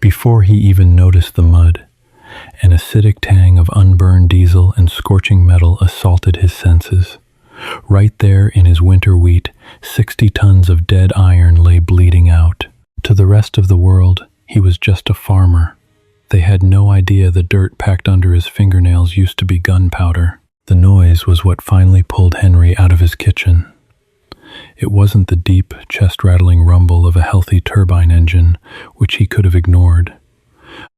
Before he even noticed the mud, an acidic tang of unburned diesel and scorching metal assaulted his senses. Right there in his winter wheat, 60 tons of dead iron lay bleeding out. To the rest of the world, he was just a farmer. They had no idea the dirt packed under his fingernails used to be gunpowder. The noise was what finally pulled Henry out of his kitchen. It wasn't the deep, chest-rattling rumble of a healthy turbine engine, which he could have ignored.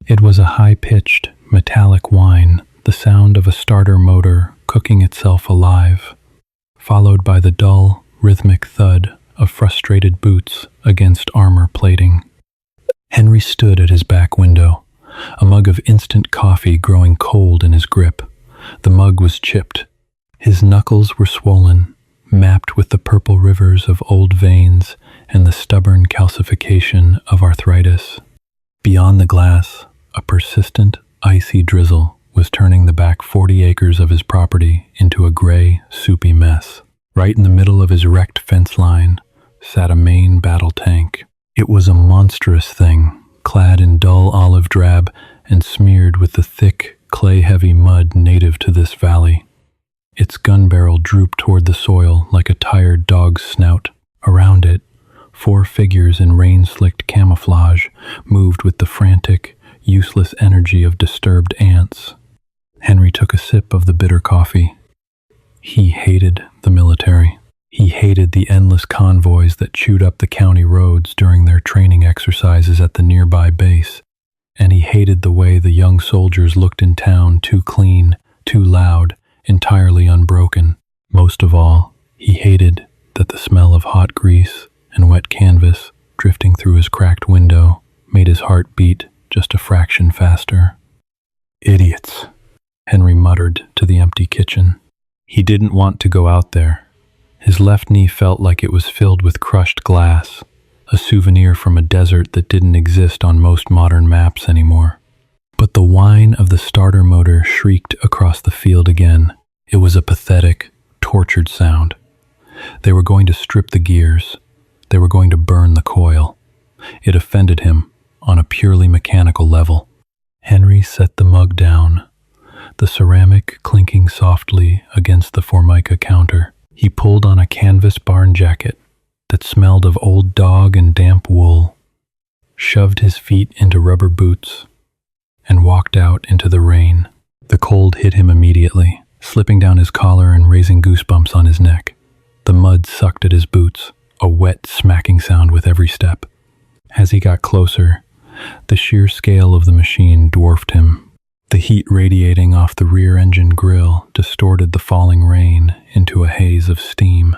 It was a high-pitched, metallic whine, the sound of a starter motor cooking itself alive, followed by the dull, rhythmic thud of frustrated boots against armor plating. Henry stood at his back window, a mug of instant coffee growing cold in his grip. The mug was chipped. His knuckles were swollen, mapped with the purple rivers of old veins and the stubborn calcification of arthritis. Beyond the glass, a persistent, icy drizzle was turning the back 40 acres of his property into a gray, soupy mess. Right in the middle of his wrecked fence line sat a main battle tank. It was a monstrous thing, clad in dull olive drab and smeared with the thick, clay-heavy mud native to this valley. Its gun barrel drooped toward the soil like a tired dog's snout. Around it, 4 figures in rain-slicked camouflage moved with the frantic, useless energy of disturbed ants. Henry took a sip of the bitter coffee. He hated the military. He hated the endless convoys that chewed up the county roads during their training exercises at the nearby base. And he hated the way the young soldiers looked in town, too clean, too loud, entirely unbroken. Most of all, he hated that the smell of hot grease and wet canvas drifting through his cracked window made his heart beat just a fraction faster. "Idiots," Henry muttered to the empty kitchen. He didn't want to go out there. His left knee felt like it was filled with crushed glass, a souvenir from a desert that didn't exist on most modern maps anymore. But the whine of the starter motor shrieked across the field again. It was a pathetic, tortured sound. They were going to strip the gears. They were going to burn the coil. It offended him on a purely mechanical level. Henry set the mug down, the ceramic clinking softly against the Formica counter. He pulled on a canvas barn jacket that smelled of old dog and damp wool, shoved his feet into rubber boots, and walked out into the rain. The cold hit him immediately, slipping down his collar and raising goosebumps on his neck. The mud sucked at his boots, a wet, smacking sound with every step. As he got closer, the sheer scale of the machine dwarfed him. The heat radiating off the rear engine grill distorted the falling rain into a haze of steam.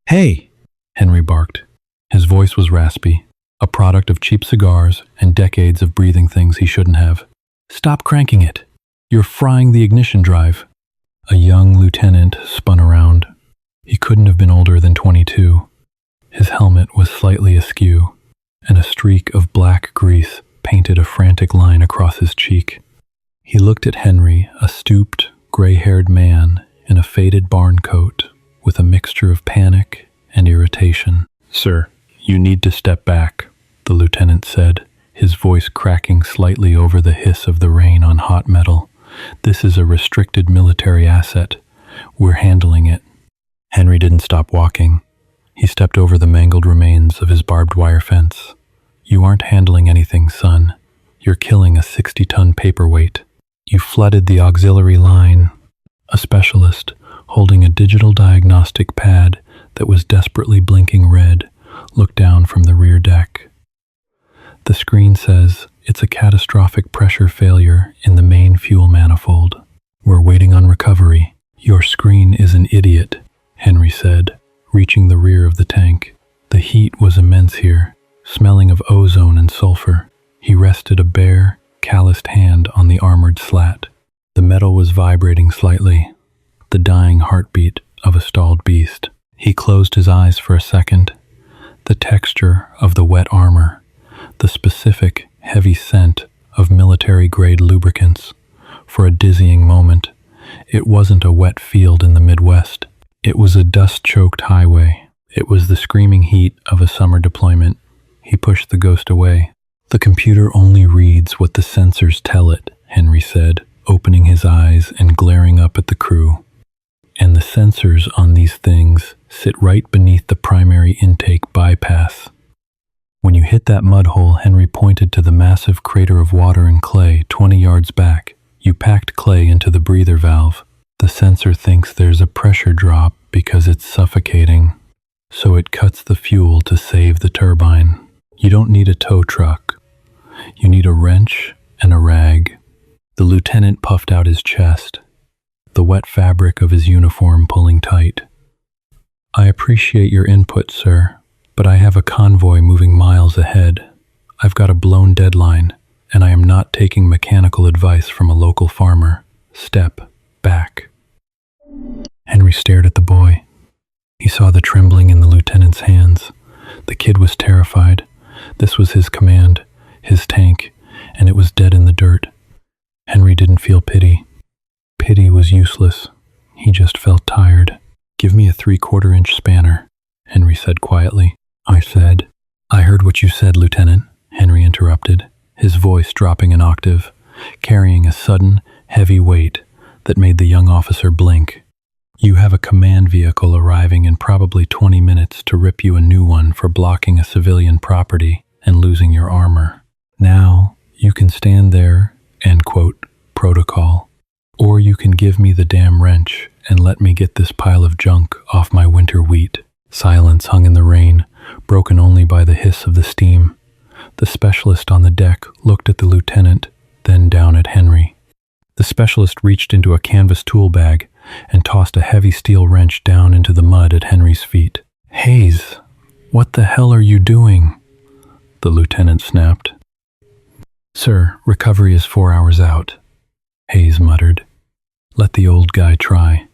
"Hey!" Henry barked. His voice was raspy, a product of cheap cigars and decades of breathing things he shouldn't have. "Stop cranking it. You're frying the ignition drive." A young lieutenant spun around. He couldn't have been older than 22. His helmet was slightly askew, and a streak of black grease painted a frantic line across his cheek. He looked at Henry, a stooped, gray-haired man in a faded barn coat with a mixture of panic and irritation. "Sir, you need to step back," the lieutenant said, his voice cracking slightly over the hiss of the rain on hot metal. "This is a restricted military asset. We're handling it." Henry didn't stop walking. He stepped over the mangled remains of his barbed wire fence. "You aren't handling anything, son. You're killing a 60-ton paperweight. You flooded the auxiliary line." A specialist, holding a digital diagnostic pad that was desperately blinking red, looked down from the rear deck. "The screen says it's a catastrophic pressure failure in the main fuel manifold. We're waiting on recovery." "Your screen is an idiot," Henry said, reaching the rear of the tank. The heat was immense here, smelling of ozone and sulfur. He rested a bare, calloused hand on the armored slat. The metal was vibrating slightly, the dying heartbeat of a stalled beast. He closed his eyes for a second. The texture of the wet armor, the specific, heavy scent of military-grade lubricants. For a dizzying moment, it wasn't a wet field in the Midwest. It was a dust-choked highway. It was the screaming heat of a summer deployment. He pushed the ghost away. The computer only reads what the sensors tell it, Henry said, opening his eyes and glaring up at the crew. And the sensors on these things sit right beneath the primary intake bypass. When you hit that mud hole, Henry pointed to the massive crater of water and clay 20 yards back. You packed clay into the breather valve. The sensor thinks there's a pressure drop because it's suffocating, so it cuts the fuel to save the turbine. You don't need a tow truck. You need a wrench and a rag. The lieutenant puffed out his chest, the wet fabric of his uniform pulling tight. I appreciate your input, sir, but I have a convoy moving miles ahead. I've got a blown deadline, and I am not taking mechanical advice from a local farmer. Step back. Henry stared at the boy. He saw the trembling in the lieutenant's hands. The kid was terrified. This was his command, his tank, and it was dead in the dirt. Henry didn't feel pity. Pity was useless. He just felt tired. Give me a 3/4-inch spanner, Henry said quietly. I heard what you said, Lieutenant, Henry interrupted, his voice dropping an octave, carrying a sudden, heavy weight that made the young officer blink. You have a command vehicle arriving in probably 20 minutes to rip you a new one for blocking a civilian property and losing your armor. Now, you can stand there and quote, protocol. Or you can give me the damn wrench and let me get this pile of junk off my winter wheat. Silence hung in the rain, broken only by the hiss of the steam. The specialist on the deck looked at the lieutenant, then down at Henry. The specialist reached into a canvas tool bag and tossed a heavy steel wrench down into the mud at Henry's feet. Hayes, what the hell are you doing? The lieutenant snapped. Sir, recovery is 4 hours out, Hayes muttered. Let the old guy try.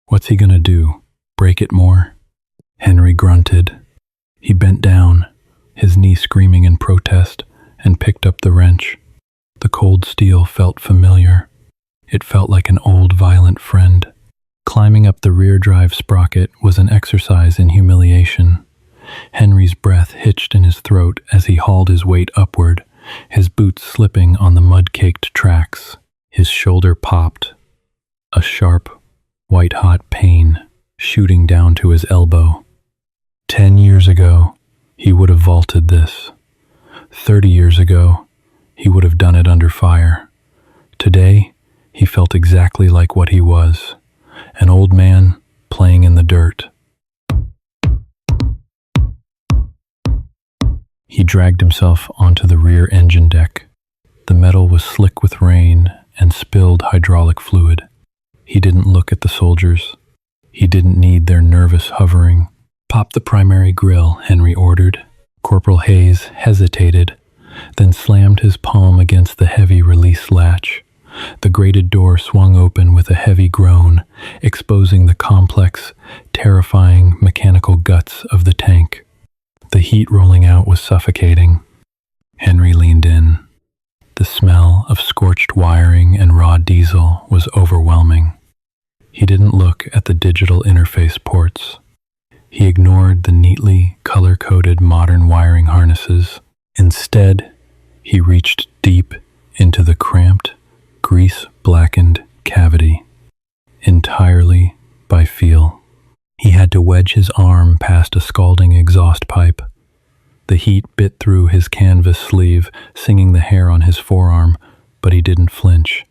What's he gonna do? Break it more? Henry grunted. He bent down, his knee screaming in protest, and picked up the wrench. The cold steel felt familiar. It felt like an old, violent friend. Climbing up the rear drive sprocket was an exercise in humiliation. Henry's breath hitched in his throat as he hauled his weight upward, his boots slipping on the mud-caked tracks. His shoulder popped, a sharp, white-hot pain shooting down to his elbow. 10 years ago, he would have vaulted this. 30 years ago, he would have done it under fire. Today, he felt exactly like what he was, an old man playing in the dirt. He dragged himself onto the rear engine deck. The metal was slick with rain and spilled hydraulic fluid. He didn't look at the soldiers. He didn't need their nervous hovering. Pop the primary grill, Henry ordered. Corporal Hayes hesitated, then slammed his palm against the heavy release latch. The grated door swung open with a heavy groan, exposing the complex, terrifying mechanical guts of the tank. The heat rolling out was suffocating. Henry leaned in. The smell of scorched wiring and raw diesel was overwhelming. He didn't look at the digital interface ports. He ignored the neatly color-coded modern wiring harnesses. Instead, he reached deep into the cramped, grease-blackened cavity, entirely by feel. He had to wedge his arm past a scalding exhaust pipe. The heat bit through his canvas sleeve, singing the hair on his forearm, but he didn't flinch.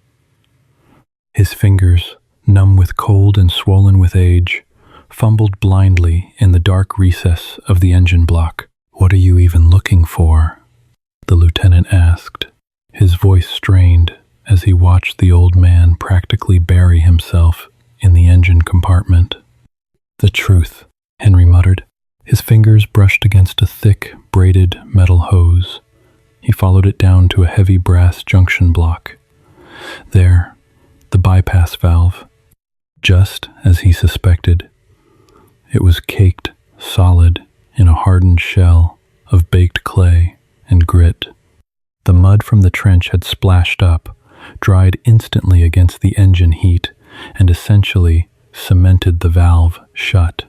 His fingers, numb with cold and swollen with age, fumbled blindly in the dark recess of the engine block. What are you even looking for? The lieutenant asked, his voice strained as he watched the old man practically bury himself in the engine compartment. The truth, Henry muttered. His fingers brushed against a thick, braided metal hose. He followed it down to a heavy brass junction block. There, the bypass valve. Just as he suspected, it was caked solid in a hardened shell of baked clay and grit. The mud from the trench had splashed up, dried instantly against the engine heat, and essentially cemented the valve shut.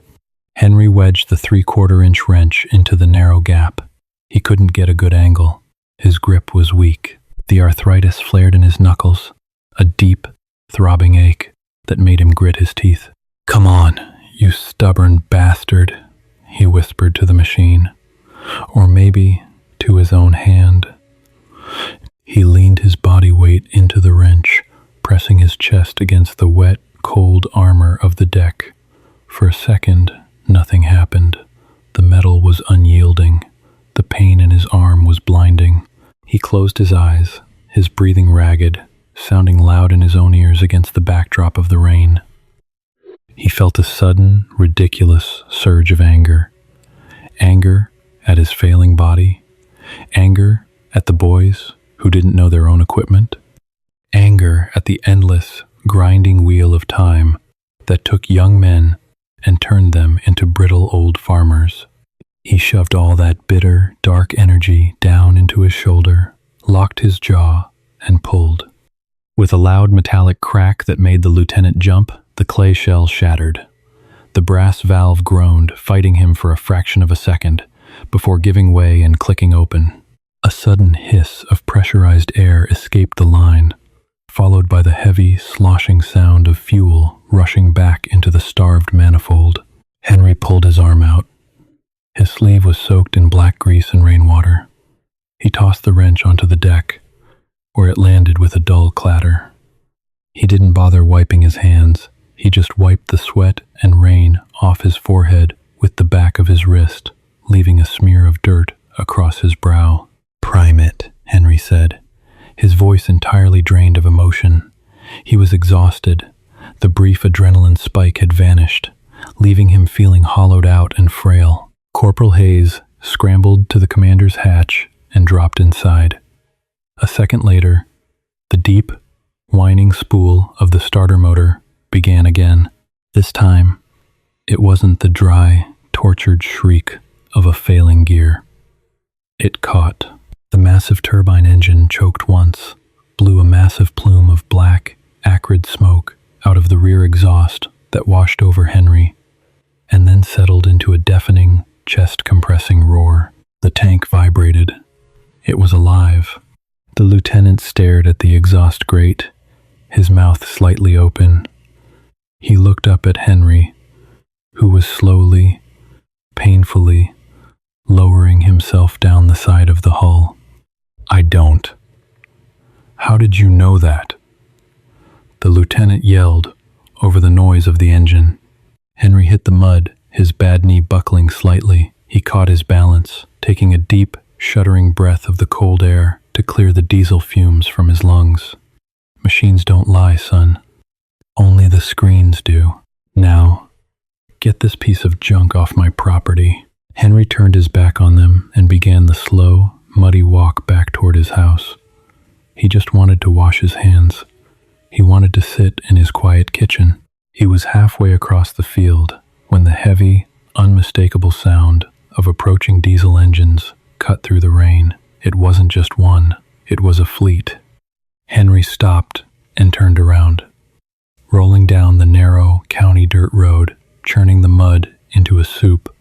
Henry wedged the 3/4-inch wrench into the narrow gap. He couldn't get a good angle. His grip was weak. The arthritis flared in his knuckles, a deep, throbbing ache that made him grit his teeth. "Come on, you stubborn bastard," he whispered to the machine, or maybe to his own hand. He leaned his body weight into the wrench, pressing his chest against the wet, cold armor of the deck. For a second, nothing happened. The metal was unyielding. The pain in his arm was blinding. He closed his eyes, his breathing ragged, sounding loud in his own ears against the backdrop of the rain. He felt a sudden, ridiculous surge of anger. Anger at his failing body. Anger at the boys who didn't know their own equipment. Anger at the endless, grinding wheel of time that took young men and turned them into brittle old farmers. He shoved all that bitter, dark energy down into his shoulder, locked his jaw, and pulled. With a loud metallic crack that made the lieutenant jump, the clay shell shattered. The brass valve groaned, fighting him for a fraction of a second, before giving way and clicking open. A sudden hiss of pressurized air escaped the line, followed by the heavy, sloshing sound of fuel rushing back into the starved manifold. Henry pulled his arm out. His sleeve was soaked in black grease and rainwater. He tossed the wrench onto the deck, where it landed with a dull clatter. He didn't bother wiping his hands. He just wiped the sweat and rain off his forehead with the back of his wrist, leaving a smear of dirt across his brow. "Prime it," Henry said, his voice entirely drained of emotion. He was exhausted. The brief adrenaline spike had vanished, leaving him feeling hollowed out and frail. Corporal Hayes scrambled to the commander's hatch and dropped inside. A second later, the deep, whining spool of the starter motor began again. This time, it wasn't the dry, tortured shriek of a failing gear. It caught. The massive turbine engine choked once, blew a massive plume of black, acrid smoke out of the rear exhaust that washed over Henry, and then settled into a deafening, chest-compressing roar. The tank vibrated. It was alive. The lieutenant stared at the exhaust grate, his mouth slightly open. He looked up at Henry, who was slowly, painfully, lowering himself down the side of the hull. "I don't." "How did you know that?" The lieutenant yelled over the noise of the engine. Henry hit the mud, his bad knee buckling slightly. He caught his balance, taking a deep, shuddering breath of the cold air to clear the diesel fumes from his lungs. "Machines don't lie, son. Only the screens do. Now, get this piece of junk off my property." Henry turned his back on them and began the slow, muddy walk back toward his house. He just wanted to wash his hands. He wanted to sit in his quiet kitchen. He was halfway across the field when the heavy, unmistakable sound of approaching diesel engines cut through the rain. It wasn't just one, it was a fleet. Henry stopped and turned around. Rolling down the narrow county dirt road, churning the mud into a soup,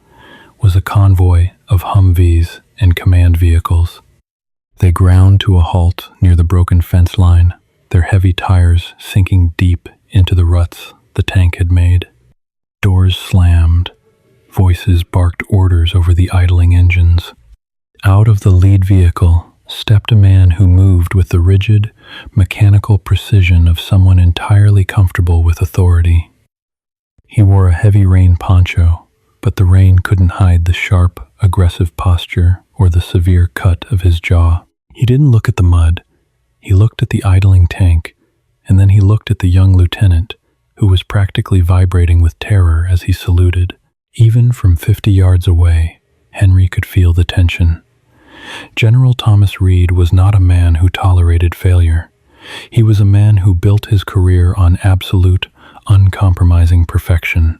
was a convoy of Humvees and command vehicles. They ground to a halt near the broken fence line, their heavy tires sinking deep into the ruts the tank had made. Doors slammed. Voices barked orders over the idling engines. Out of the lead vehicle stepped a man who moved with the rigid, mechanical precision of someone entirely comfortable with authority. He wore a heavy rain poncho, but the rain couldn't hide the sharp, aggressive posture or the severe cut of his jaw. He didn't look at the mud. He looked at the idling tank, and then he looked at the young lieutenant, who was practically vibrating with terror as he saluted. Even from 50 yards away, Henry could feel the tension. General Thomas Reed was not a man who tolerated failure. He was a man who built his career on absolute, uncompromising perfection.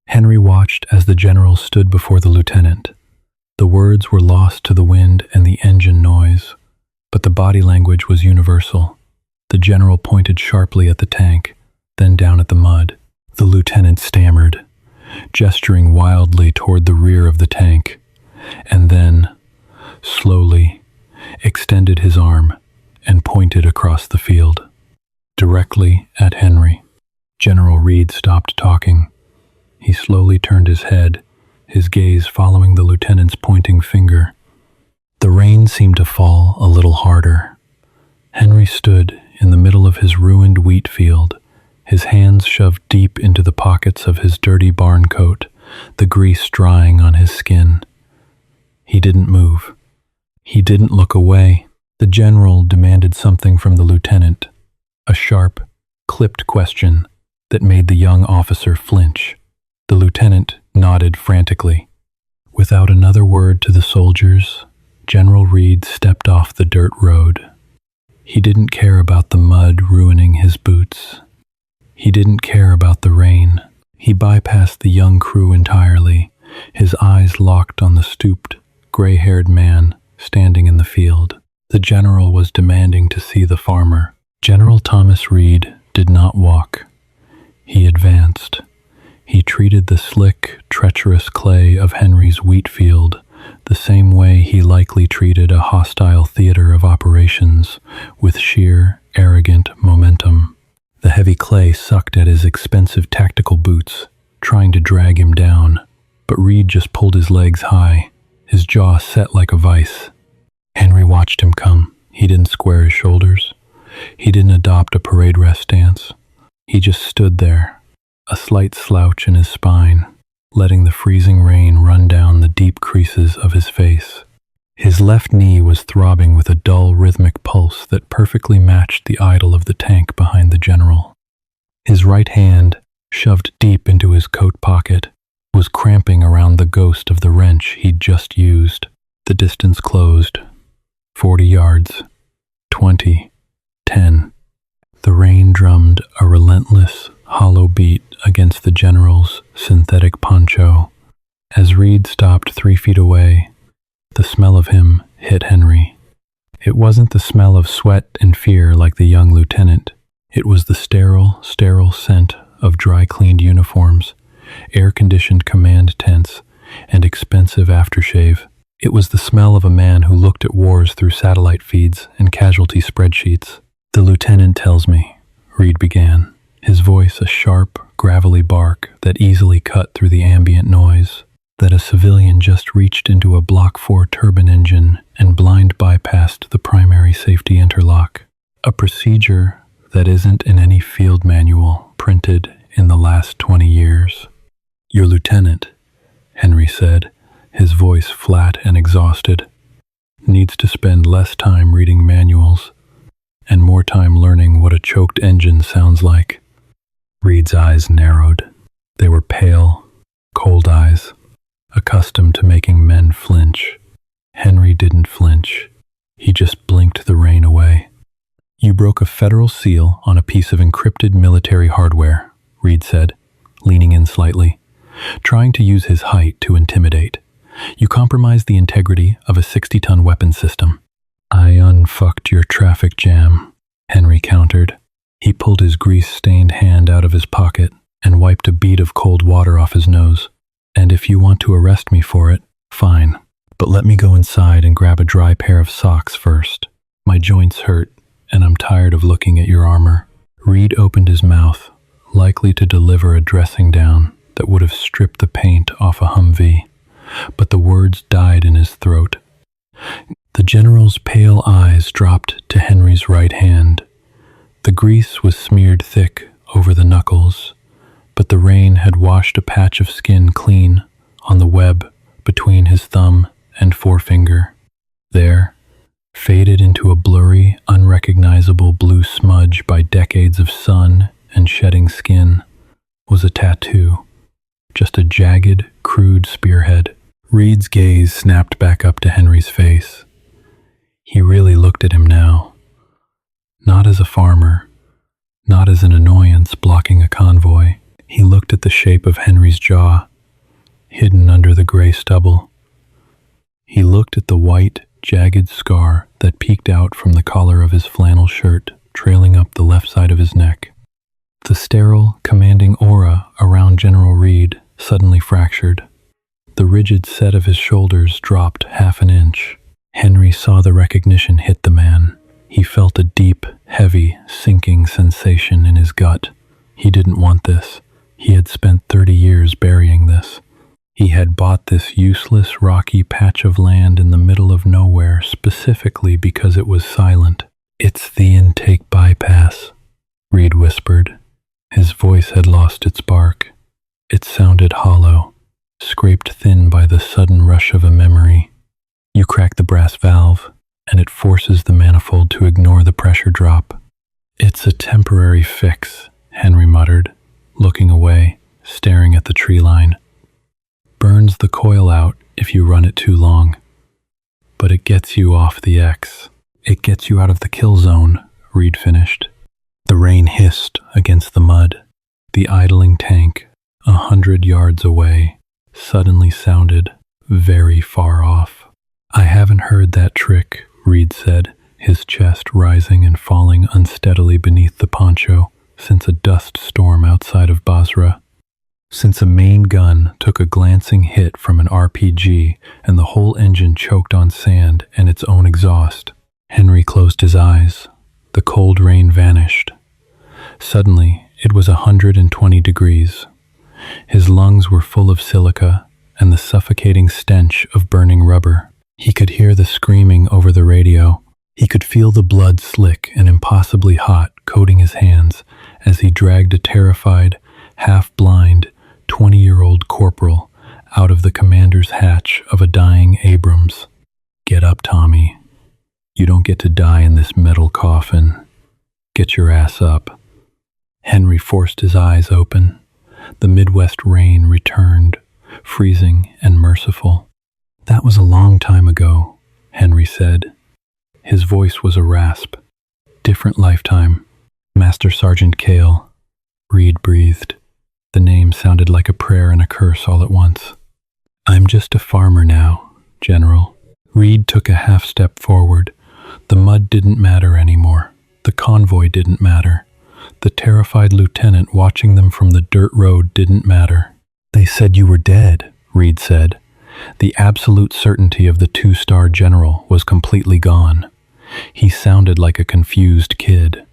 Henry watched as the general stood before the lieutenant. The words were lost to the wind and the engine noise, but the body language was universal. The general pointed sharply at the tank, then down at the mud. The lieutenant stammered, gesturing wildly toward the rear of the tank, and then, slowly, extended his arm, and pointed across the field, directly at Henry. General Reed stopped talking. He slowly turned his head, his gaze following the lieutenant's pointing finger. The rain seemed to fall a little harder. Henry stood in the middle of his ruined wheat field, his hands shoved deep into the pockets of his dirty barn coat, the grease drying on his skin. He didn't move. He didn't look away. The general demanded something from the lieutenant, a sharp, clipped question that made the young officer flinch. The lieutenant nodded frantically. Without another word to the soldiers, General Reed stepped off the dirt road. He didn't care about the mud ruining his boots. He didn't care about the rain. He bypassed the young crew entirely, his eyes locked on the stooped, gray-haired man standing in the field. The general was demanding to see the farmer. General Thomas Reed did not walk. He advanced. He treated the slick, treacherous clay of Henry's wheat field the same way he likely treated a hostile theater of operations, with sheer, arrogant momentum. The heavy clay sucked at his expensive tactical boots, trying to drag him down, but Reed just pulled his legs high, his jaw set like a vice. Henry watched him come. He didn't square his shoulders. He didn't adopt a parade rest stance. He just stood there, a slight slouch in his spine, letting the freezing rain run down the deep creases of his face. His left knee was throbbing with a dull, rhythmic pulse that perfectly matched the idle of the tank behind the general. His right hand, shoved deep into his coat pocket, was cramping around the ghost of the wrench he'd just used. The distance closed. 40 yards. 20. 10. The rain drummed a relentless, hollow beat against the general's synthetic poncho. As Reed stopped 3 feet away, the smell of him hit Henry. It wasn't the smell of sweat and fear like the young lieutenant. It was the sterile scent of dry-cleaned uniforms, air-conditioned command tents, and expensive aftershave. It was the smell of a man who looked at wars through satellite feeds and casualty spreadsheets. "The lieutenant tells me," Reed began, his voice a sharp, gravelly bark that easily cut through the ambient noise, "that a civilian just reached into a Block 4 turbine engine and blind bypassed the primary safety interlock. A procedure that isn't in any field manual printed in the last 20 years. Your lieutenant," Henry said, his voice flat and exhausted, "needs to spend less time reading manuals and more time learning what a choked engine sounds like." Reed's eyes narrowed. They were pale, cold eyes, accustomed to making men flinch. Henry didn't flinch. He just blinked the rain away. "You broke a federal seal on a piece of encrypted military hardware," Reed said, leaning in slightly, trying to use his height to intimidate. "You compromised the integrity of a 60-ton weapons system." "I unfucked your traffic jam," Henry countered. He pulled his grease-stained hand out of his pocket and wiped a bead of cold water off his nose. "And if you want to arrest me for it, fine. But let me go inside and grab a dry pair of socks first. My joints hurt, and I'm tired of looking at your armor." Reed opened his mouth, likely to deliver a dressing down that would have stripped the paint off a Humvee, but the words died in his throat. The general's pale eyes dropped to Henry's right hand. The grease was smeared thick over the knuckles, but the rain had washed a patch of skin clean on the web between his thumb and forefinger. There, faded into a blurry, unrecognizable blue smudge by decades of sun and shedding skin, was a tattoo. Just a jagged, crude spearhead. Reed's gaze snapped back up to Henry's face. He really looked at him now. Not as a farmer, not as an annoyance blocking a convoy. He looked at the shape of Henry's jaw, hidden under the gray stubble. He looked at the white, jagged scar that peeked out from the collar of his flannel shirt, trailing up the left side of his neck. The sterile, commanding aura around General Reed suddenly fractured. The rigid set of his shoulders dropped half an inch. Henry saw the recognition hit the man. He felt a deep, heavy, sinking sensation in his gut. He didn't want this. He had spent 30 years burying this. He had bought this useless, rocky patch of land in the middle of nowhere specifically because it was silent. "It's the intake bypass," Reed whispered. His voice had lost its bark. It sounded hollow, scraped thin by the sudden rush of a memory. "You crack the brass valve, and it forces the manifold to ignore the pressure drop." "It's a temporary fix," Henry muttered, looking away, staring at the tree line. "Burns the coil out if you run it too long. But it gets you off the X. It gets you out of the kill zone," Reed finished. The rain hissed against the mud. The idling tank, 100 yards away, suddenly sounded very far off. "I haven't heard that trick," Reed said, his chest rising and falling unsteadily beneath the poncho, "since a dust storm outside of Basra. Since a main gun took a glancing hit from an RPG and the whole engine choked on sand and its own exhaust." Henry closed his eyes. The cold rain vanished. Suddenly, it was 120 degrees. His lungs were full of silica and the suffocating stench of burning rubber. He could hear the screaming over the radio. He could feel the blood slick and impossibly hot coating his hands as he dragged a terrified, half-blind, 20-year-old corporal out of the commander's hatch of a dying Abrams. "Get up, Tommy. You don't get to die in this metal coffin. Get your ass up." Henry forced his eyes open. The Midwest rain returned, freezing and merciful. "That was a long time ago," Henry said. His voice was a rasp. "Different lifetime. Master Sergeant Cale." Reed breathed. The name sounded like a prayer and a curse all at once. "I'm just a farmer now, General." Reed took a half step forward. The mud didn't matter anymore. The convoy didn't matter. The terrified lieutenant watching them from the dirt road didn't matter. "They said you were dead," Reed said. The absolute certainty of the 2-star general was completely gone. He sounded like a confused kid.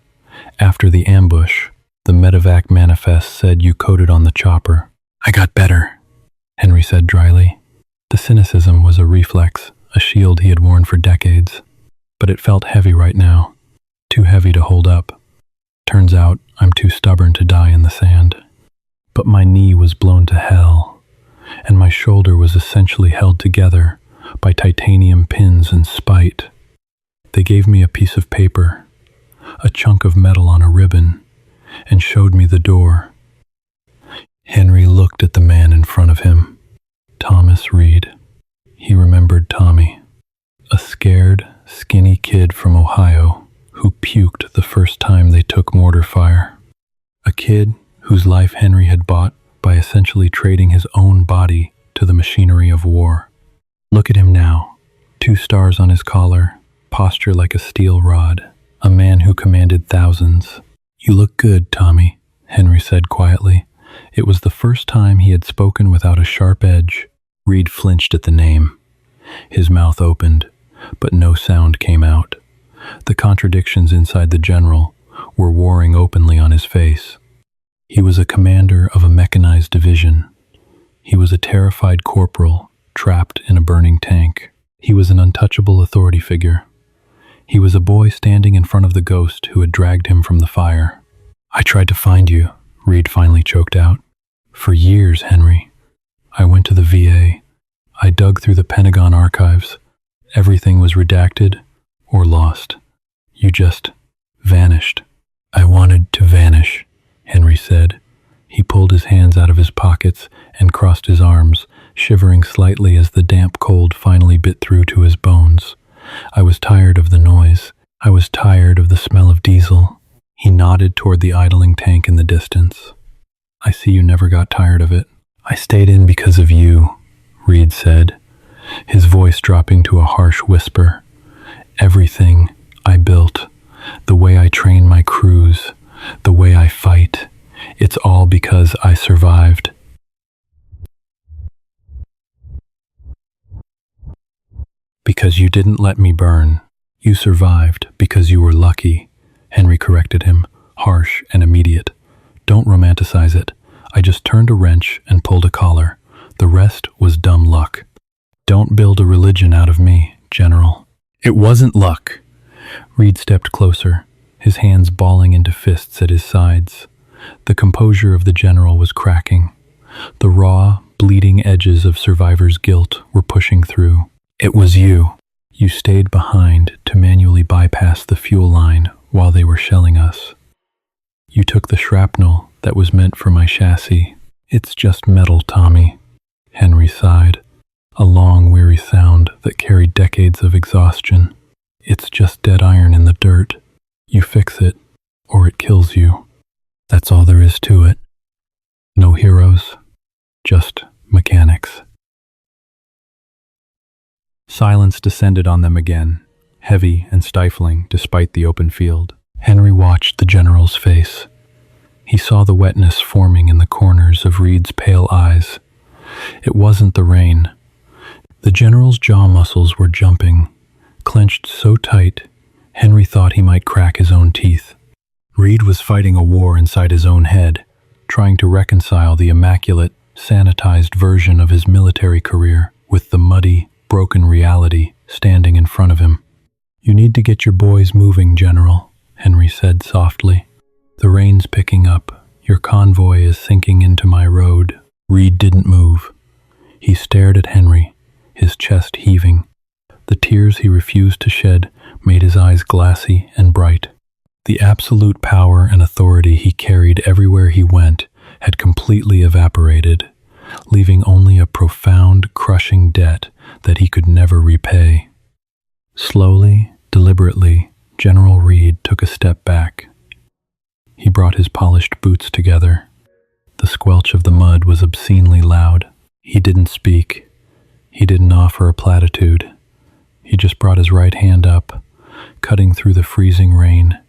"After the ambush, the medevac manifest said you coded on the chopper." "I got better," Henry said dryly. The cynicism was a reflex, a shield he had worn for decades. But it felt heavy right now, too heavy to hold up. "Turns out I'm too stubborn to die in the sand." But my knee was blown to hell, and my shoulder was essentially held together by titanium pins and spite. They gave me a piece of paper, a chunk of metal on a ribbon, and showed me the door. Henry looked at the man in front of him. Thomas Reed. He remembered Tommy, a scared, skinny kid from Ohio who puked the first time they took mortar fire. A kid whose life Henry had bought by essentially trading his own body to the machinery of war. Look at him now, 2 stars on his collar, posture like a steel rod, a man who commanded thousands. "You look good, Tommy," Henry said quietly. It was the first time he had spoken without a sharp edge. Reed flinched at the name. His mouth opened, but no sound came out. The contradictions inside the general were warring openly on his face. He was a commander of a mechanized division. He was a terrified corporal trapped in a burning tank. He was an untouchable authority figure. He was a boy standing in front of the ghost who had dragged him from the fire. "I tried to find you," Reed finally choked out. "For years, Henry. I went to the VA. I dug through the Pentagon archives. Everything was redacted or lost. You just vanished." "I wanted to vanish," Henry said. He pulled his hands out of his pockets and crossed his arms, shivering slightly as the damp cold finally bit through to his bones. "I was tired of the noise. I was tired of the smell of diesel." He nodded toward the idling tank in the distance. "I see you never got tired of it." "I stayed in because of you," Reed said, his voice dropping to a harsh whisper. "Everything I built, the way I train my crews, the way I fight, it's all because I survived." Because you didn't let me burn. You survived because you were lucky. Henry corrected him, harsh and immediate. Don't romanticize it. I just turned a wrench and pulled a collar. The rest was dumb luck. Don't build a religion out of me, General. It wasn't luck. Reed stepped closer, his hands balling into fists at his sides. The composure of the general was cracking. The raw, bleeding edges of survivor's guilt were pushing through. It was you. You stayed behind to manually bypass the fuel line while they were shelling us. You took the shrapnel that was meant for my chassis. It's just metal, Tommy. Henry sighed, a long, weary sound that carried decades of exhaustion. It's just dead iron in the dirt. You fix it, or it kills you. That's all there is to it. No heroes, just mechanics. Silence descended on them again, heavy and stifling despite the open field. Henry watched the general's face. He saw the wetness forming in the corners of Reed's pale eyes. It wasn't the rain. The general's jaw muscles were jumping, clenched so tight, Henry thought he might crack his own teeth. Reed was fighting a war inside his own head, trying to reconcile the immaculate, sanitized version of his military career with the muddy, broken reality standing in front of him. You need to get your boys moving, General, Henry said softly. The rain's picking up. Your convoy is sinking into my road. Reed didn't move. He stared at Henry, his chest heaving. The tears he refused to shed made his eyes glassy and bright. The absolute power and authority he carried everywhere he went had completely evaporated, leaving only a profound, crushing debt that he could never repay. Slowly, deliberately, General Reed took a step back. He brought his polished boots together. The squelch of the mud was obscenely loud. He didn't speak. He didn't offer a platitude. He just brought his right hand up, cutting through the freezing rain,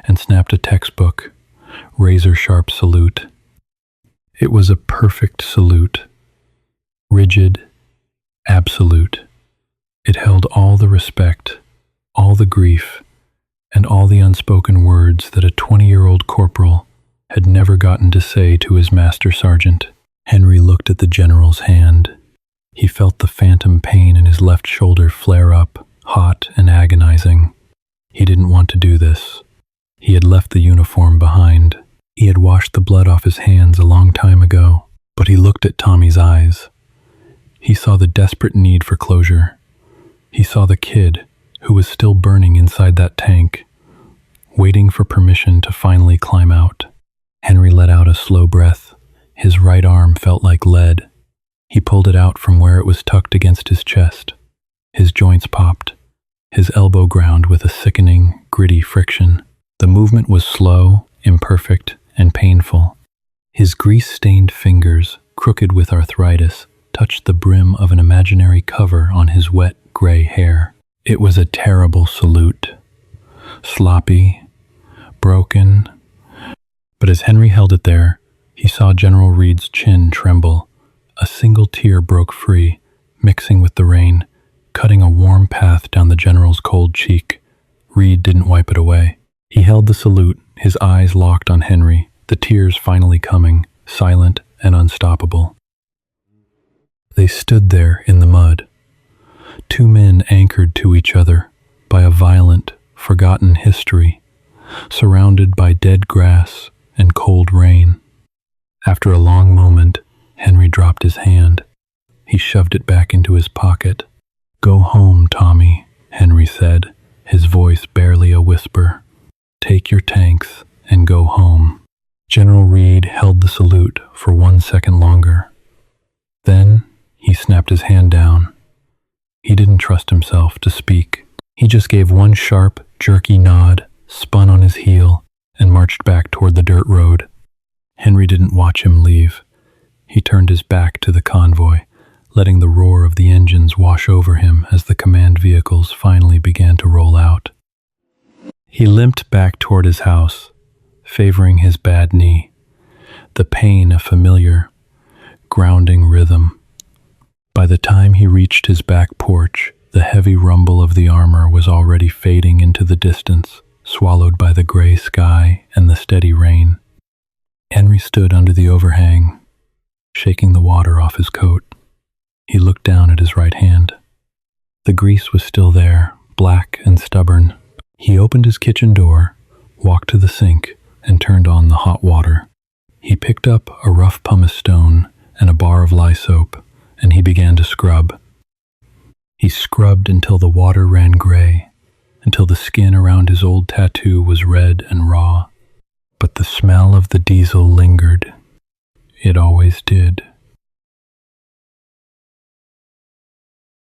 and snapped a textbook, razor-sharp salute. It was a perfect salute. Rigid, absolute. It held all the respect, all the grief, and all the unspoken words that a 20-year-old corporal had never gotten to say to his master sergeant. Henry looked at the general's hand. He felt the phantom pain in his left shoulder flare up, hot and agonizing. He didn't want to do this. He had left the uniform behind. He had washed the blood off his hands a long time ago, but he looked at Tommy's eyes. He saw the desperate need for closure. He saw the kid who was still burning inside that tank, waiting for permission to finally climb out. Henry let out a slow breath. His right arm felt like lead. He pulled it out from where it was tucked against his chest. His joints popped. His elbow ground with a sickening, gritty friction. The movement was slow, imperfect, and painful. His grease-stained fingers, crooked with arthritis, touched the brim of an imaginary cover on his wet, gray hair. It was a terrible salute. Sloppy, broken. But as Henry held it there, he saw General Reed's chin tremble. A single tear broke free, mixing with the rain, cutting a warm path down the general's cold cheek. Reed didn't wipe it away. He held the salute, his eyes locked on Henry, the tears finally coming, silent and unstoppable. They stood there in the mud, two men anchored to each other by a violent, forgotten history, surrounded by dead grass and cold rain. After a long moment, Henry dropped his hand. He shoved it back into his pocket. "Go home, Tommy," Henry said, his voice barely a whisper. "Take your tanks and go home." General Reed held the salute for 1 second longer. Then he snapped his hand down. He didn't trust himself to speak. He just gave one sharp, jerky nod, spun on his heel, and marched back toward the dirt road. Henry didn't watch him leave. He turned his back to the convoy, letting the roar of the engines wash over him as the command vehicles finally began to roll out. He limped back toward his house, favoring his bad knee, the pain a familiar, grounding rhythm. By the time he reached his back porch, The heavy rumble of the armor was already fading into the distance, swallowed by the gray sky and the steady rain. Henry stood under the overhang, shaking the water off his coat. He looked down at his right hand. The grease was still there, black and stubborn. He opened his kitchen door, walked to the sink, and turned on the hot water. He picked up a rough pumice stone and a bar of lye soap, and he began to scrub. He scrubbed until the water ran gray, until the skin around his old tattoo was red and raw. But the smell of the diesel lingered. It always did.